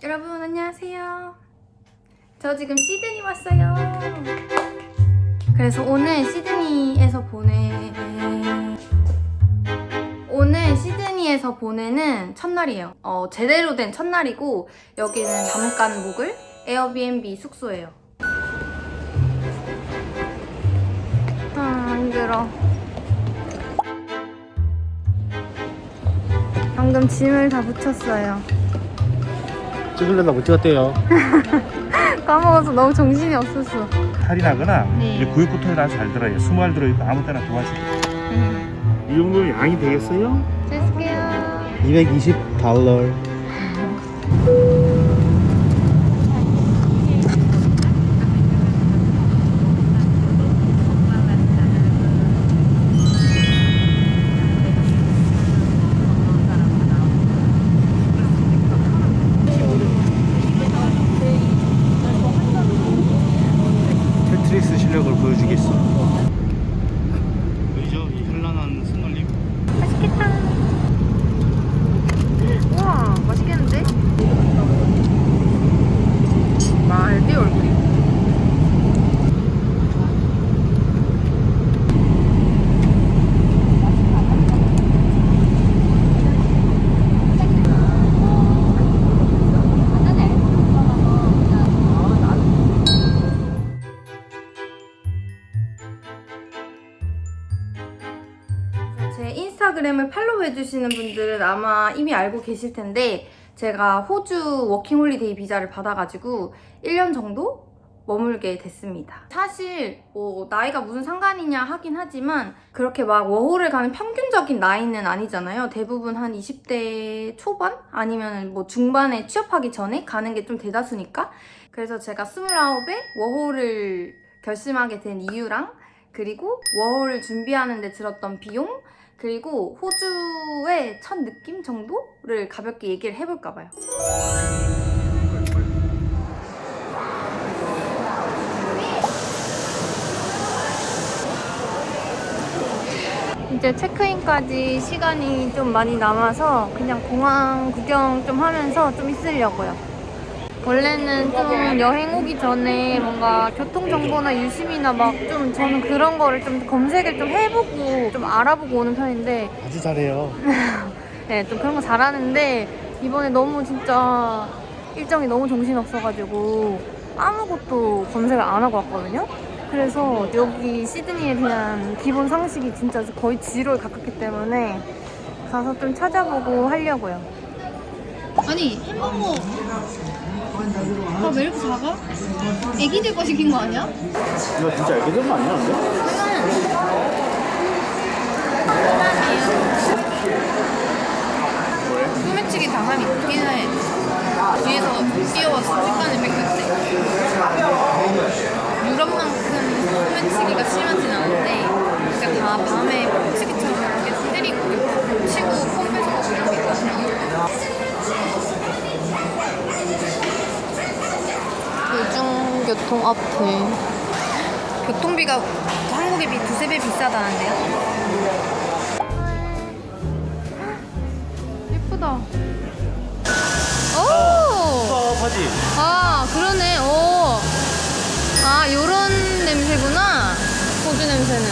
여러분 안녕하세요. 저 지금 시드니 왔어요. 그래서 오늘 시드니에서 보내는 첫날이에요. 제대로 된 첫날이고 여기는 잠깐 묵을 에어비앤비 숙소예요. 힘들어. 방금 짐을 다 붙였어요. 찍으려다 못 찍었대요. 까먹어서 너무 정신이 없었어. 탈이 나거나 네. 구입부터는 아주 잘 들어요. 20알 들어있고 아무 때나 도와주고. 이 정도면 양이 되겠어요? 쓸게요. $220. 테트리스 실력을 보여주겠어. 보이죠? 이 현란한 순놀림. 맛있겠다. 우와, 맛있겠는데? 말대 얼굴이. 제 인스타그램을 팔로우해주시는 분들은 아마 이미 알고 계실 텐데 제가 호주 워킹홀리데이 비자를 받아가지고 1년 정도 머물게 됐습니다. 사실 뭐 나이가 무슨 상관이냐 하긴 하지만 그렇게 막 워홀을 가는 평균적인 나이는 아니잖아요. 대부분 한 20대 초반? 아니면 뭐 중반에 취업하기 전에 가는 게 좀 대다수니까. 그래서 제가 29에 워홀을 결심하게 된 이유랑 그리고 워홀을 준비하는 데 들었던 비용 그리고 호주의 첫 느낌 정도를 가볍게 얘기를 해볼까 봐요. 이제 체크인까지 시간이 좀 많이 남아서 그냥 공항 구경 좀 하면서 좀 있으려고요. 원래는 좀 여행 오기 전에 뭔가 교통정보나 유심이나 막 좀 저는 그런 거를 좀 검색을 좀 해보고 좀 알아보고 오는 편인데 아주 잘해요. 네, 좀 그런 거 잘하는데 이번에 너무 진짜 일정이 너무 정신없어가지고 아무것도 검색을 안 하고 왔거든요. 그래서 여기 시드니에 대한 기본 상식이 진짜 거의 지로에 가깝기 때문에 가서 좀 찾아보고 하려고요. 아니 햄버거 밥 왜 이렇게 작아? 애기들 거 시킨 거 아니야? 이거 진짜 애기들 거 아니야? 소매치기 당함이 있긴 해. 뒤에서 뛰어와서 식단을 뺏겼대. 유럽만큼 소매치기가 심하진 않은데 그러니까 다 밤에 폭치기처럼 이렇게 때리고 치고 폰 뺏어가고 이런 게 있거든요. 대중교통 어플. 교통비가 한국에 비해 두세 배 비싸다는데요? 예쁘다. 오! 하지. 아, 그러네. 오. 아, 요런 냄새구나. 호주 냄새는.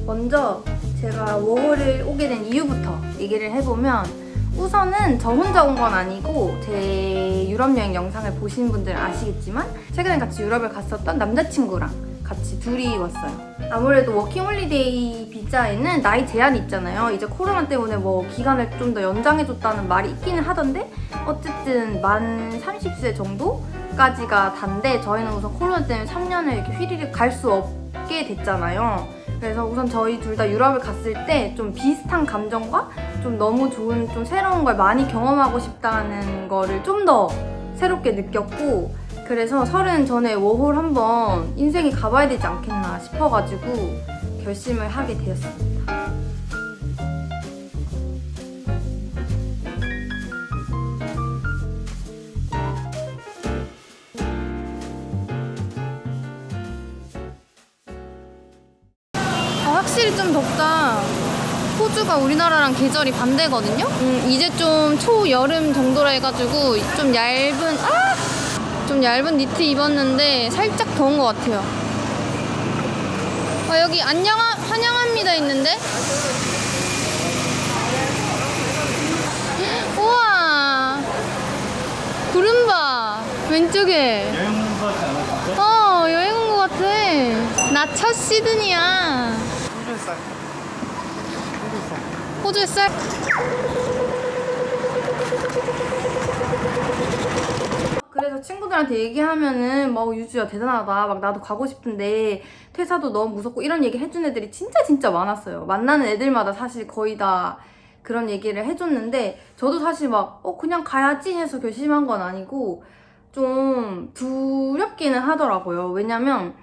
먼저 제가 워홀을 오게 된 이유부터 얘기를 해보면 우선은 저 혼자 온 건 아니고 제 유럽 여행 영상을 보신 분들은 아시겠지만 최근에 같이 유럽을 갔었던 남자친구랑 같이 둘이 왔어요. 아무래도 워킹홀리데이 비자에는 나이 제한이 있잖아요. 이제 코로나 때문에 뭐 기간을 좀 더 연장해줬다는 말이 있기는 하던데 어쨌든 만 30세 정도까지가 단데 저희는 우선 코로나 때문에 3년을 이렇게 휘리릭 갈 수 없게 됐잖아요. 그래서 우선 저희 둘 다 유럽을 갔을 때 좀 비슷한 감정과 좀 너무 좋은 좀 새로운 걸 많이 경험하고 싶다는 거를 좀 더 새롭게 느꼈고 그래서 30 전에 워홀 한번 인생이 가봐야 되지 않겠나 싶어가지고 결심을 하게 되었습니다. 확실히 좀 덥다. 호주 호주가 우리나라랑 계절이 반대거든요? 이제 좀 초여름 정도라 해가지고 좀 얇은 니트 입었는데 살짝 더운 것 같아요. 여기 환영합니다 있는데? 우와! 구름 봐! 왼쪽에. 여행 온 거 같지 않아 진짜? 여행 온 것 같아. 나 첫 시드니야. 호주의 쌀. 그래서 친구들한테 얘기하면은 유주야 대단하다, 막 나도 가고 싶은데 퇴사도 너무 무섭고 이런 얘기 해준 애들이 진짜 많았어요. 만나는 애들마다 사실 거의 다 그런 얘기를 해줬는데 저도 사실 그냥 가야지 해서 결심한 건 아니고 좀 두렵기는 하더라고요. 왜냐면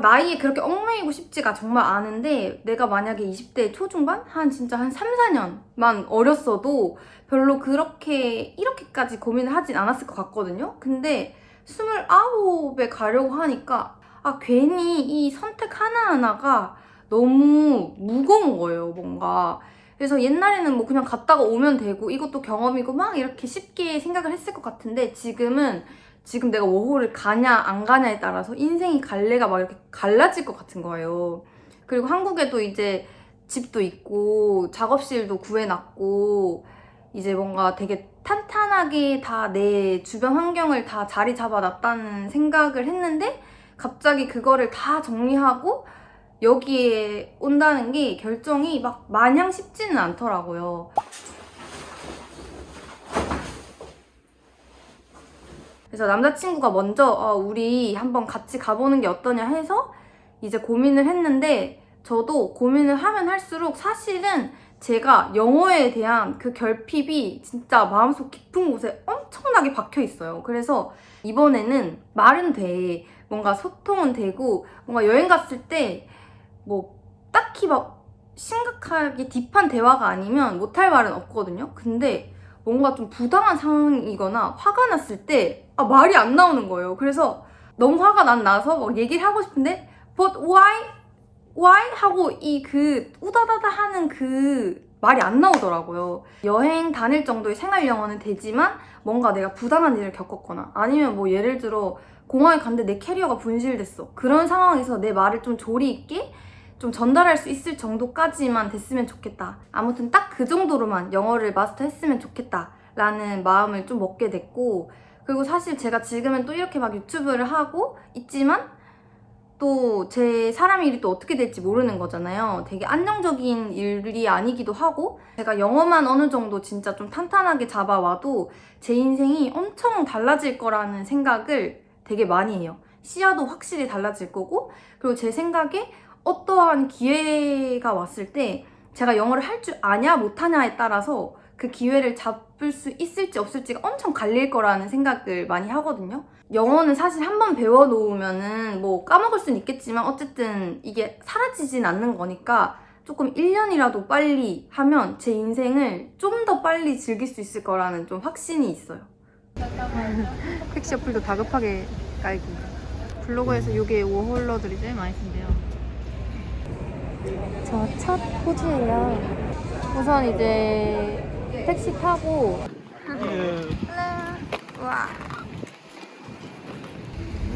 나이에 그렇게 얽매이고 싶지가 정말 않은데 내가 만약에 20대 초중반? 한 3, 4년만 어렸어도 별로 이렇게까지 고민을 하진 않았을 것 같거든요. 근데 29에 가려고 하니까 괜히 이 선택 하나하나가 너무 무거운 거예요, 뭔가. 그래서 옛날에는 그냥 갔다가 오면 되고 이것도 경험이고 막 이렇게 쉽게 생각을 했을 것 같은데 지금 내가 워홀을 가냐 안 가냐에 따라서 인생이 갈래가 막 이렇게 갈라질 것 같은 거예요. 그리고 한국에도 이제 집도 있고 작업실도 구해놨고 이제 뭔가 되게 탄탄하게 다 내 주변 환경을 다 자리 잡아놨다는 생각을 했는데 갑자기 그거를 다 정리하고 여기에 온다는 게 결정이 마냥 쉽지는 않더라고요. 그래서 남자친구가 먼저 우리 한번 같이 가보는 게 어떠냐 해서 이제 고민을 했는데 저도 고민을 하면 할수록 사실은 제가 영어에 대한 그 결핍이 진짜 마음속 깊은 곳에 엄청나게 박혀 있어요. 그래서 이번에는 말은 돼. 뭔가 소통은 되고 뭔가 여행 갔을 때 딱히 심각하게 딥한 대화가 아니면 못할 말은 없거든요. 근데 뭔가 좀 부당한 상황이거나 화가 났을 때 말이 안 나오는 거예요. 그래서 너무 화가 나서 얘기를 하고 싶은데 but why? 하고 우다다다 하는 그 말이 안 나오더라고요. 여행 다닐 정도의 생활 영어는 되지만 뭔가 내가 부당한 일을 겪었거나 아니면 예를 들어 공항에 갔는데 내 캐리어가 분실됐어. 그런 상황에서 내 말을 좀 조리 있게 좀 전달할 수 있을 정도까지만 됐으면 좋겠다. 아무튼 딱 그 정도로만 영어를 마스터했으면 좋겠다 라는 마음을 좀 먹게 됐고, 그리고 사실 제가 지금은 또 이렇게 유튜브를 하고 있지만 또 제 사람 일이 또 어떻게 될지 모르는 거잖아요. 되게 안정적인 일이 아니기도 하고 제가 영어만 어느 정도 진짜 좀 탄탄하게 잡아와도 제 인생이 엄청 달라질 거라는 생각을 되게 많이 해요. 시야도 확실히 달라질 거고, 그리고 제 생각에 어떠한 기회가 왔을 때 제가 영어를 할 줄 아냐 못하냐에 따라서 그 기회를 잡을 수 있을지 없을지가 엄청 갈릴 거라는 생각을 많이 하거든요. 영어는 사실 한번 배워놓으면은 까먹을 수는 있겠지만 어쨌든 이게 사라지진 않는 거니까 조금 1년이라도 빨리 하면 제 인생을 좀 더 빨리 즐길 수 있을 거라는 좀 확신이 있어요. 택시 어플도 다급하게 깔기. 블로그에서 이게 워홀러들이 제일 많이 쓴대요. 저 첫 호주예요. 우선 이제 택시 타고 와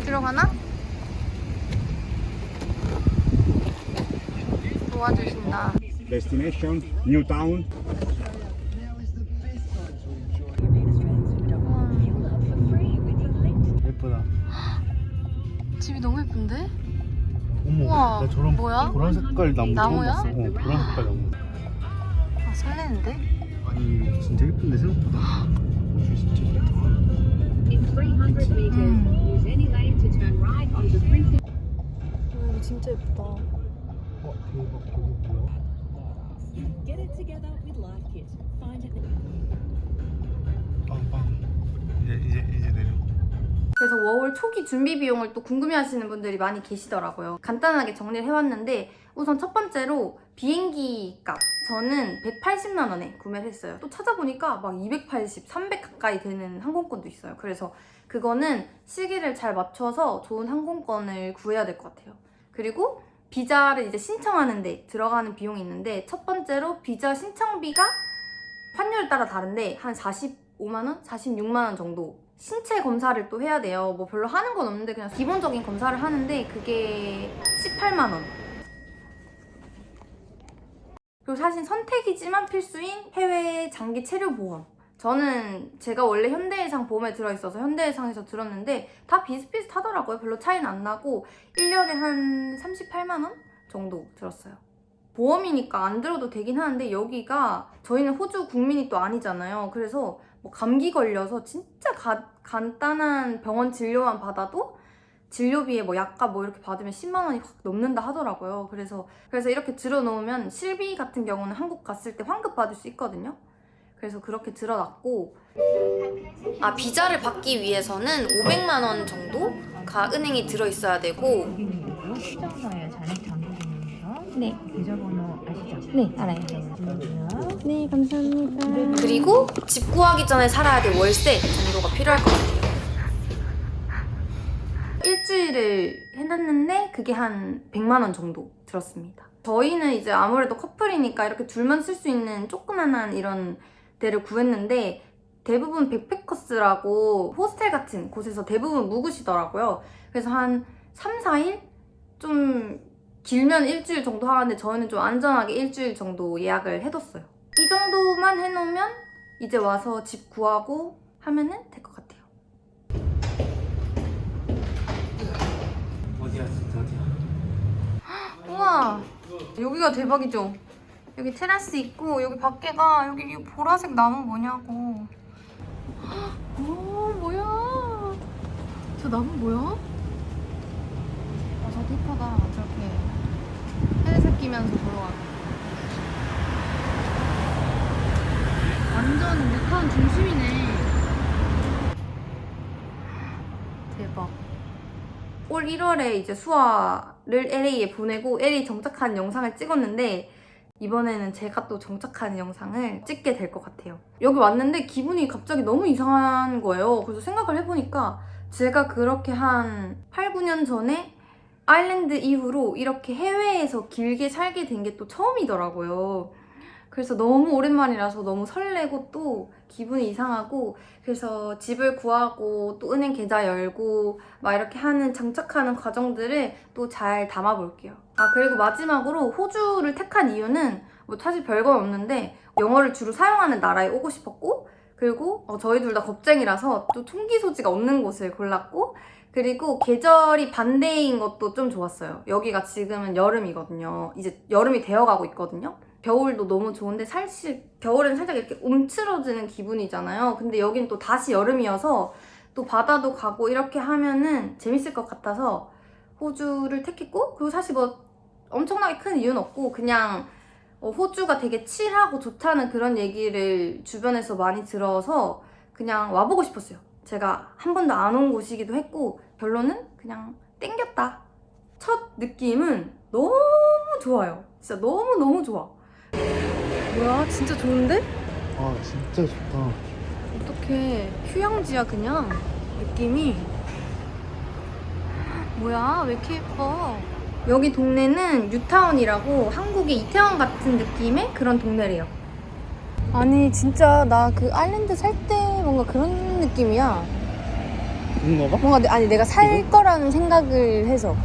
들어가나? 도와주신다. Destination, New Town. 예쁘다. 집이 너무 예쁜데? 어머, 우와, 나 저런 뭐야? 보라 색깔 나무 나무야? 처음 봤어. 보라 색깔 나무. 설레는데? 아니 진짜 예쁜데 생각보다. 진짜 좋다. In 300 meters, use any lane to turn right onto Prince. 이거 진짜 예쁘다. 대박, 저거 뭐야? Get it together with Life Kit. Find it. 빵빵. 이제 내려. 그래서 워홀 초기 준비 비용을 또 궁금해하시는 분들이 많이 계시더라고요. 간단하게 정리를 해왔는데 우선 첫 번째로 비행기 값. 저는 180만 원에 구매를 했어요. 또 찾아보니까 280, 300 가까이 되는 항공권도 있어요. 그래서 그거는 시기를 잘 맞춰서 좋은 항공권을 구해야 될 것 같아요. 그리고 비자를 이제 신청하는데 들어가는 비용이 있는데 첫 번째로 비자 신청비가 환율에 따라 다른데 한 45만 원, 46만 원 정도. 신체 검사를 또 해야 돼요. 뭐 별로 하는 건 없는데 그냥 기본적인 검사를 하는데 그게 18만 원. 그리고 사실 선택이지만 필수인 해외 장기 체류 보험. 저는 제가 원래 현대해상 보험에 들어있어서 현대해상에서 들었는데 다 비슷비슷하더라고요. 별로 차이는 안 나고 1년에 한 38만 원 정도 들었어요. 보험이니까 안 들어도 되긴 하는데 여기가 저희는 호주 국민이 또 아니잖아요. 그래서 뭐 감기 걸려서 진짜 간단한 병원 진료만 받아도 진료비에 뭐 약값 뭐 이렇게 받으면 10만 원이 확 넘는다 하더라고요. 그래서 이렇게 들어놓으면 실비 같은 경우는 한국 갔을 때 환급 받을 수 있거든요. 그래서 그렇게 들어놨고 비자를 받기 위해서는 500만 원 정도가 은행에 들어있어야 되고 시청서에 잔액 잠금이면서 네. 계좌번호 아시죠? 네, 알아요. 그렇고요. 네, 감사합니다. 그리고 집 구하기 전에 살아야 될 월세 정도가 필요할 것 같아요. 일주일을 해놨는데 그게 한 100만 원 정도 들었습니다. 저희는 이제 아무래도 커플이니까 이렇게 둘만 쓸 수 있는 조그만한 이런 데를 구했는데 대부분 백패커스라고 호스텔 같은 곳에서 대부분 묵으시더라고요. 그래서 한 3, 4일? 좀 길면 일주일 정도 하는데 저희는 좀 안전하게 일주일 정도 예약을 해뒀어요. 이 정도만 해놓으면 이제 와서 집 구하고 하면은 될 것 같아요. 어디야 진짜 어디야? 우와, 여기가 대박이죠? 여기 테라스 있고 여기 밖에가 여기 이 보라색 나무 뭐냐고. 뭐야? 저 나무 뭐야? 저도 힙하다. 저렇게 헬스 끼면서 보러 가고. 완전 뉴타운 중심이네. 대박. 올 1월에 이제 수아를 LA에 보내고 LA 정착한 영상을 찍었는데 이번에는 제가 또 정착하는 영상을 찍게 될 것 같아요. 여기 왔는데 기분이 갑자기 너무 이상한 거예요. 그래서 생각을 해보니까 제가 그렇게 한 8, 9년 전에 아일랜드 이후로 이렇게 해외에서 길게 살게 된 게 또 처음이더라고요. 그래서 너무 오랜만이라서 너무 설레고 또 기분이 이상하고 그래서 집을 구하고 또 은행 계좌 열고 막 이렇게 하는 정착하는 과정들을 또 잘 담아볼게요. 그리고 마지막으로 호주를 택한 이유는 뭐 사실 별건 없는데 영어를 주로 사용하는 나라에 오고 싶었고 그리고 저희 둘 다 겁쟁이라서 또 총기 소지가 없는 곳을 골랐고 그리고 계절이 반대인 것도 좀 좋았어요. 여기가 지금은 여름이거든요. 이제 여름이 되어가고 있거든요. 겨울도 너무 좋은데 사실 겨울엔 살짝 이렇게 움츠러지는 기분이잖아요. 근데 여긴 또 다시 여름이어서 또 바다도 가고 이렇게 하면은 재밌을 것 같아서 호주를 택했고 그리고 사실 뭐 엄청나게 큰 이유는 없고 그냥 호주가 되게 칠하고 좋다는 그런 얘기를 주변에서 많이 들어서 그냥 와보고 싶었어요. 제가 한 번도 안 온 곳이기도 했고 결론은 그냥 땡겼다. 첫 느낌은 너무 좋아요. 진짜 너무너무 좋아. 뭐야, 진짜 좋은데? 아 진짜 좋다. 어떡해, 휴양지야 그냥. 느낌이 뭐야, 왜 이렇게 예뻐. 여기 동네는 뉴타운이라고 한국의 이태원 같은 느낌의 그런 동네래요. 아니 진짜 나 그 아일랜드 살 때 뭔가 그런 느낌이야. 뭔가? 뭔가 내가 살 거라는 생각을 해서.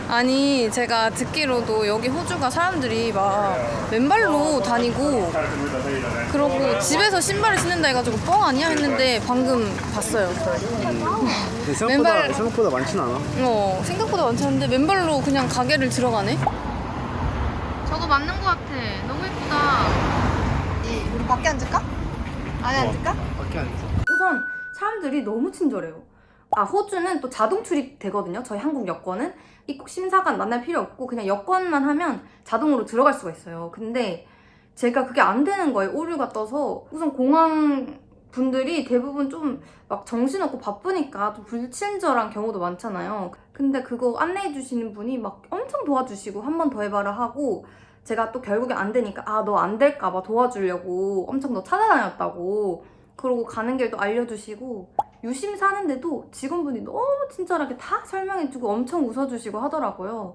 아니 제가 듣기로도 여기 호주가 사람들이 막 맨발로 다니고 그러고 집에서 신발을 신는다 해가지고 뻥 아니야 했는데 방금 봤어요. 생각보다 많진 않아. 생각보다 많지 않은데 맨발로 그냥 가게를 들어가네. 저거 맞는 것 같아. 너무 예쁘다. 우리 밖에 앉을까? 안에 앉을까? 밖에 앉아. 우선 사람들이 너무 친절해요. 호주는 또 자동 출입 되거든요. 저희 한국 여권은 입국 심사관 만날 필요 없고 그냥 여권만 하면 자동으로 들어갈 수가 있어요. 근데 제가 그게 안 되는 거예요. 오류가 떠서. 우선 공항 분들이 대부분 좀 막 정신없고 바쁘니까 좀 불친절한 경우도 많잖아요. 근데 그거 안내해 주시는 분이 막 엄청 도와주시고 한 번 더 해봐라 하고 제가 또 결국에 안 되니까 너 안 될까 봐 도와주려고 엄청 더 찾아다녔다고 그러고 가는 길도 알려주시고 유심 사는데도 직원분이 너무 친절하게 다 설명해주고 엄청 웃어주시고 하더라고요.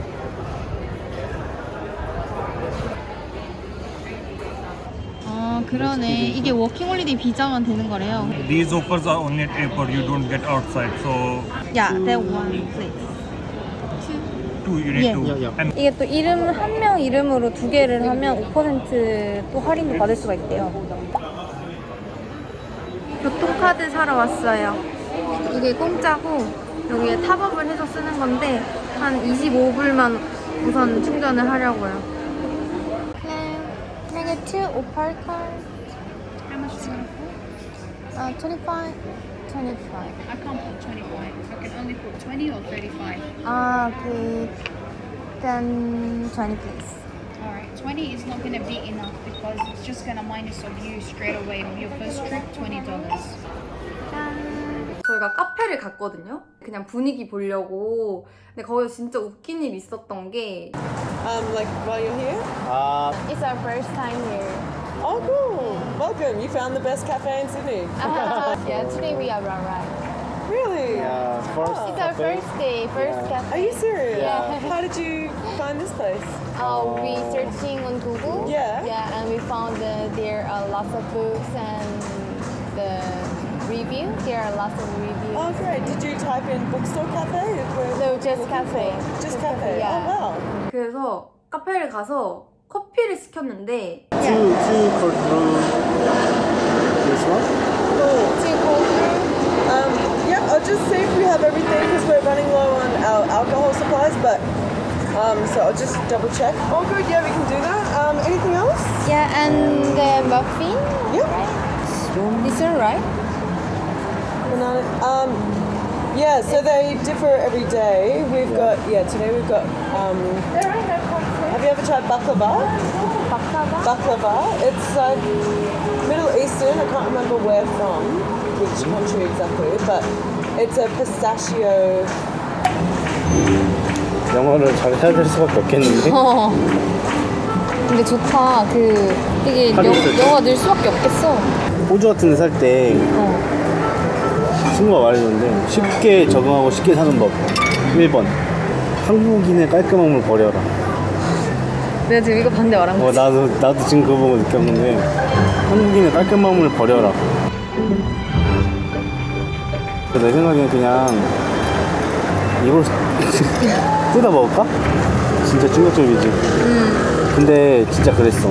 그러네. 이게 워킹 홀리데이 비자만 되는 거래요. These offers are only at airport. You don't get outside. So Yeah, that one please. two you need Yeah. to. Yeah. And 이게 또 이름 한 명 이름으로 두 개를 하면 5%또 할인도 받을 수가 있대요. 교통카드 사러 왔어요. 이게 공짜고 여기에 탑업을 해서 쓰는 건데 한 25불만 우선 충전을 하려고요. Can I get two Opal card? How much do you want to put? 25. 25. I can't put 25. I can only put 20 or 35. Okay. Then 20 please. Alright, 20 is not going to be enough because it's just going to minus of you straight away on your first trip $20. 저희가 카페를 갔거든요. 그냥 분위기 보려고. 근데 거기서 진짜 웃긴 일 있었던 게 Like while you're here? It's our first time here. Oh, cool. Welcome. You found the best cafe in Sydney. Yeah, today we are arrived. Really? Yeah, first It's our first day, first Are cafe. you serious? Yeah. How did you find this place? We searching on Google. Yeah. Yeah, and we found there are lots of books and the review. There are lots of reviews. Oh, great. Did you type in bookstore cafe? No, just cafe. Just cafe. Yeah. Oh, wow. 그래서 카페를 가서 커피를 시켰는데 two cold brew. This one? Yeah, I'll just see if we have everything because we're running low on our alcohol supplies, but so I'll just double check. Oh, good. Yeah, we can do that. Anything else? Yeah, and the muffin. Yep. This one, right? Banana. Yeah, so they differ every day. We've got, today we've got, have you ever tried baklava? Baklava. Baklava. It's like Middle Eastern, I can't remember where from, which country exactly, but it's a pistachio. 영어를 잘 해야 될 수밖에 없겠는데. 근데 좋다. 이게 영어가 늘 수밖에 없겠어. 호주 같은 데 살 때 친구가 말해줬는데 쉽게 적응하고 쉽게 사는 법 1번 한국인의 깔끔함을 버려라. 내가 지금 이거 반대 말한 거지. 나도 지금 그거 보고 느꼈는데 한국인의 깔끔함을 버려라. 내 생각엔 그냥 이걸 뜯어 먹을까? 진짜 충격적이지. 근데 진짜 그랬어.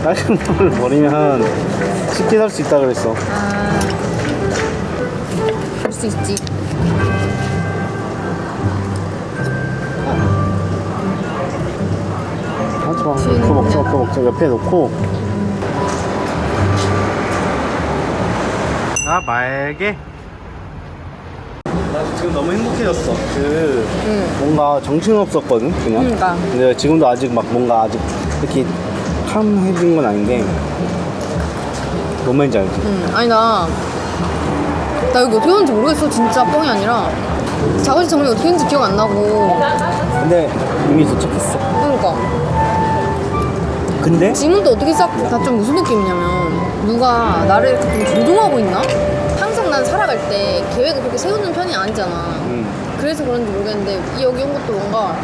깔끔함을 버리면 쉽게 살 수 있다 그랬어. 그럴 수 있지. 하지 마. 그거 먹자. 옆에 놓고. 말게. 나 지금 너무 행복해졌어. 뭔가 정신 없었거든, 그냥. 그러니까. 근데 지금도 아직 뭔가 아직 이렇게 캄해진 건 아닌데. 뭔 말인지 알지? 아니 나 여기 어떻게 왔는지 모르겠어. 진짜 뻥이 아니라 자갈치 정리 어떻게 했는지 기억 안 나고. 근데 이미 도착했어. 그러니까 근데 지금도 어떻게 싹 다 좀 무슨 느낌이냐면 누가 나를 이렇게 좀 조종하고 있나? 항상 난 살아갈 때 계획을 그렇게 세우는 편이 아니잖아. 그래서 그런지 모르겠는데 여기 온 것도 뭔가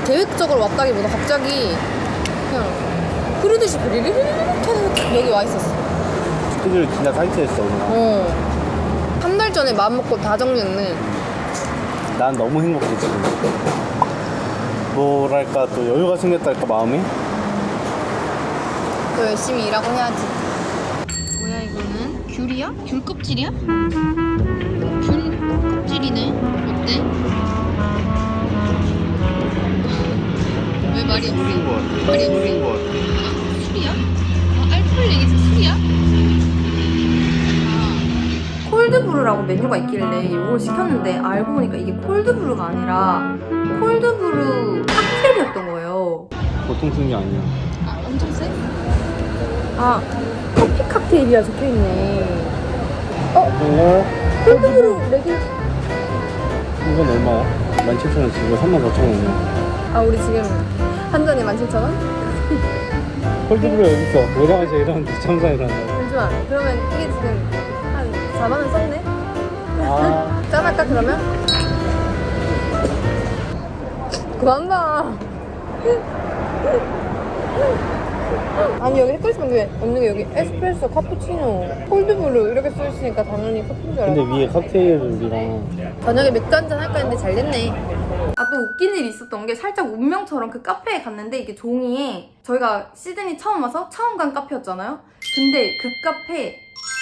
계획적으로 왔다기보다 갑자기 그냥 흐르듯이 리리리리리 여기 와 있었어. 스케줄 진짜 타이트했어 그냥. 한 달 전에 마음 먹고 다 정리했네. 난 너무 행복해 지금. 뭐랄까 또 여유가 생겼달까 마음에. 더 열심히 일하고 해야지. 뭐야 이거는? 귤이야? 귤 껍질이야? 귤 껍질이네. 어때? 왜 말이 없어? 말이 없어? 술이야? 알코올 얘기해서 술이야? 콜드브루라고 메뉴가 있길래 이걸 시켰는데 알고 보니까 이게 콜드브루가 아니라 콜드브루 칵테일이었던 거예요. 보통 쓴 게 아니야. 엄청 세? 커피 칵테일이라 적혀있네. 콜드브루 레깅. 이건 얼마야? 17,000원치. 이거 34,000원이야. 우리 지금 한 잔에 17,000원? 콜드브루 여기 있어. 왜 마셔 이러는데 점사이라는 거. 잠시만. 그러면 이게 지금 한 4만원 썼네? 아. 짠할까 그러면? 그만 봐. 아니 여기 헷갈리면 없는 게 여기 에스프레소, 카푸치노, 콜드브루 이렇게 써 있으니까 당연히 커피인 줄 알았어. 근데 위에 칵테일을 우리가 저녁에 맥주 한잔 할까 했는데 잘 됐네. 아, 또 웃긴 일이 있었던 게 살짝 운명처럼 그 카페에 갔는데 이게 종이에 저희가 시드니 처음 와서 처음 간 카페였잖아요. 근데 그 카페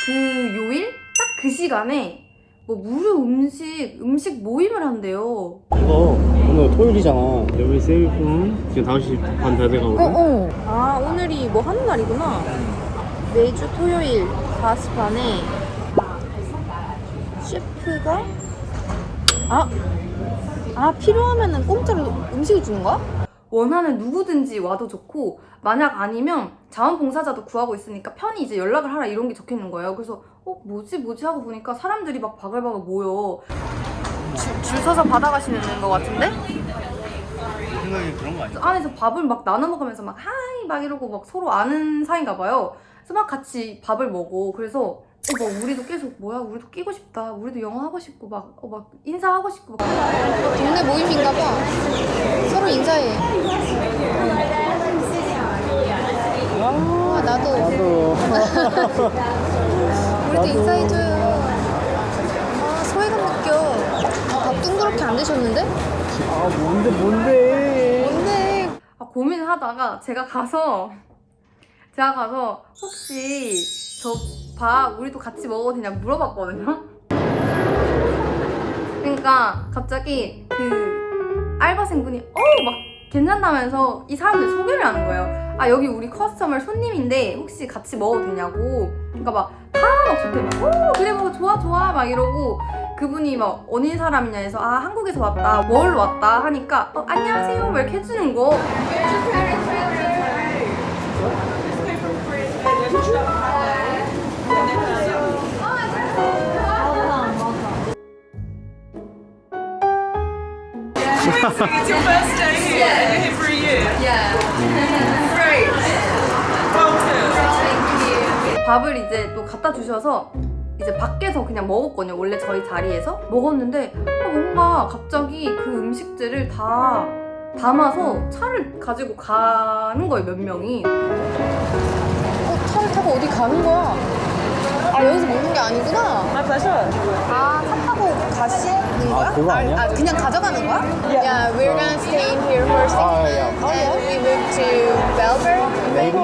그 요일 딱 그 시간에 뭐 무료 음식 모임을 한대요. 이거 오늘 토요일이잖아. 여기 세이프는 지금 5시 반 다 돼가거든. 아, 오늘이 뭐 하는 날이구나. 매주 토요일 5시 반에 셰프가 필요하면은 공짜로 음식을 주는 거야? 원하는 누구든지 와도 좋고 만약 아니면 자원봉사자도 구하고 있으니까 편히 이제 연락을 하라 이런 게 적혀있는 거예요. 그래서 뭐지 하고 보니까 사람들이 막 바글바글 모여 줄 서서 받아가시는 것 같은데? 생각에 그런 거 아니야? 안에서 밥을 막 나눠 먹으면서 막 하이 막 이러고 막 서로 아는 사이인가 봐요. 그래서 막 같이 밥을 먹어. 그래서 막 우리도 계속 뭐야 우리도 끼고 싶다. 우리도 영어 하고 싶고 막 인사하고 싶고 막. 동네 모임인가 봐. 서로 인사해. 나도. 우리도 인사해줘요. 소외감 느껴. 밥 둥그렇게 안 드셨는데? 뭔데? 고민을 하다가 제가 가서 혹시 저 밥 우리도 같이 먹어도 되냐 물어봤거든요. 그러니까 갑자기 그 알바생분이 막 괜찮다면서 이 사람들 소개를 하는 거예요. 여기 우리 커스터머 손님인데 혹시 같이 먹어도 되냐고. 그러니까 막 좋대. 막 그래 뭐 좋아 막 이러고 그분이 막 어느 사람이냐 해서 한국에서 왔다 뭘 왔다 하니까 안녕하세요 막 이렇게 해주는 거. It's your first day here and you're here for a year. Great. Welcome. 밥을 이제 또 갖다 주셔서 이제 밖에서 그냥 먹었거든요. 원래 저희 자리에서 먹었는데 뭔가 갑자기 그 음식들을 다 담아서 차를 가지고 가는 거예요. 몇 명이. 차를 타고 어디 가는 거야? 여기서 먹는 게 아니구나. My pleasure. 차 타고 가시는 거야? 그거 아니야? 그냥 가져가는 거야? Yeah, we're gonna stay in here for 6 yeah. months and we move to Belleville. Maybe.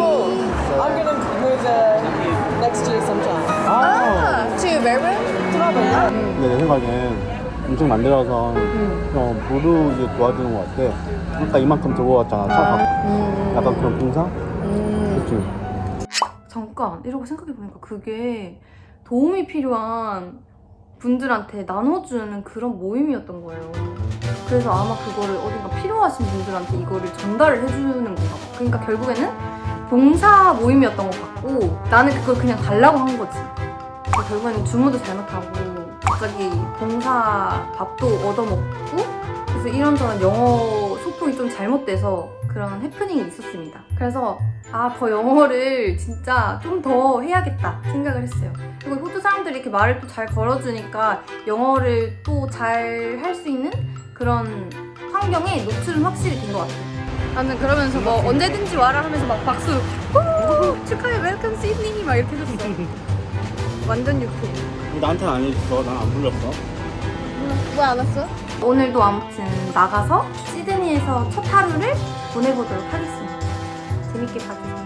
I'm gonna move next year sometime. To Belleville? 근데 내 생각엔 음식 만들어서 그냥 모르게 도와주는 것 같아. 그러니까 이만큼 들고 왔잖아. 차 갖고. 약간 그런 봉사? 그치? 잠깐 이러고 생각해보니까 그게 도움이 필요한 분들한테 나눠주는 그런 모임이었던 거예요. 그래서 아마 그거를 어딘가 필요하신 분들한테 이거를 전달을 해주는 건가 봐. 그러니까 결국에는 봉사 모임이었던 것 같고 나는 그걸 그냥 달라고 한 거지. 그래서 결국에는 주문도 잘못하고 갑자기 봉사 밥도 얻어먹고 그래서 이런저런 영어 소통이 좀 잘못돼서 그런 해프닝이 있었습니다. 그래서 더 영어를 진짜 좀 더 해야겠다 생각을 했어요. 그리고 호주 사람들이 이렇게 말을 또 잘 걸어주니까 영어를 또 잘 할 수 있는 그런 환경에 노출은 확실히 된 것 같아요. 나는 그러면서 뭐 언제든지 와라 하면서 막 박수 축하해 웰컴 시드니 막 이렇게 해줬어. 완전 유쾌. 나한테는 안 해줬어. 난 안 불렀어. 왜 안 왔어? 오늘도 아무튼 나가서 시드니에서 첫 하루를 보내보도록 하겠습니다. 재밌게 봐주세요.